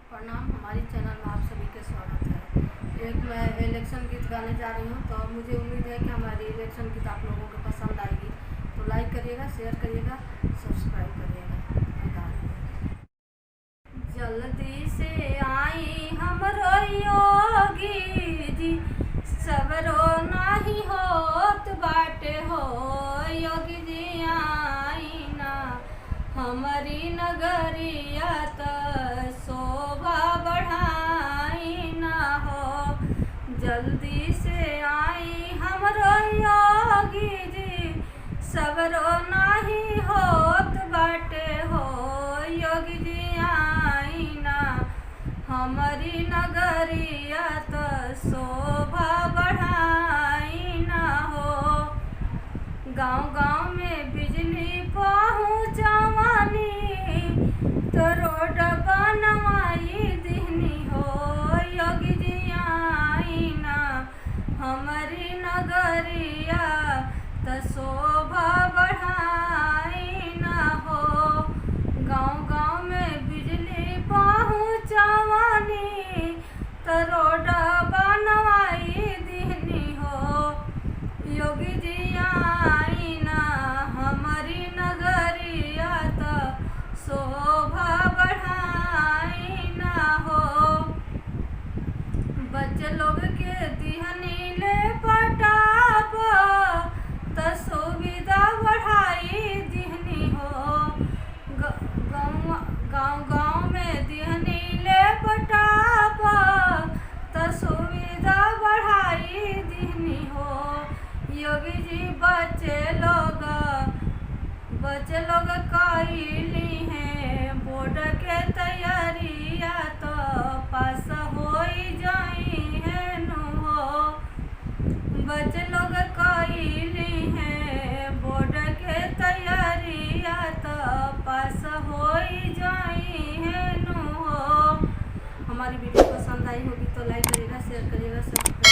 प्रणाम। हमारी चैनल में आप सभी का स्वागत है। एक मैं इलेक्शन गीत गाने जा रही हूँ, तो मुझे उम्मीद है कि हमारी इलेक्शन गीत आप लोगों को पसंद आएगी। तो लाइक करिएगा, शेयर करिएगा, सब्सक्राइब करिएगा। जल्दी से आई हमरो योगी जी, सबरो नाही होत बाटे हो। योगी जी आई ना हमारी नगरिया त शोभा बढ़ाई ना हो। जल्दी से आई हमरो योगी जी, सबरो नाही होत बाटे हो। योगी जी आई ना हमारी नगरिया त शोभा बढ़ाई ना हो। गाँव-गाँव में बिजली पहुँचावानी तो रोड बनवाई दिहनी हो। योगी जी आई ना हमारी नगरिया त शोभा बढ़ाई ना हो। गाँव-गाँव में बिजली पहुँचावानी तो रोड बनवाई दिहनी हो। योगी जी आई ना हमारी नगरिया त शोभा बढ़ाई ना हो। बच्चे लोग के दिहनी ले पटाप त सुविधा बढ़ाई दिहनी हो। गाँव में दिहनी ले पटाप त सुविधा बढ़ाई दिहनी हो। योगी जी बच्चे लोग कइली हैं बोर्ड के तैयारिया, तो पास होई जाई है नु हो। बच्चे लोग कइली हैं बोर्ड के तैयारिया, तो पास होई जाई है नु हो। हमारी वीडियो पसंद आई होगी तो लाइक करिएगा, शेयर करिएगा, सब्सक्राइब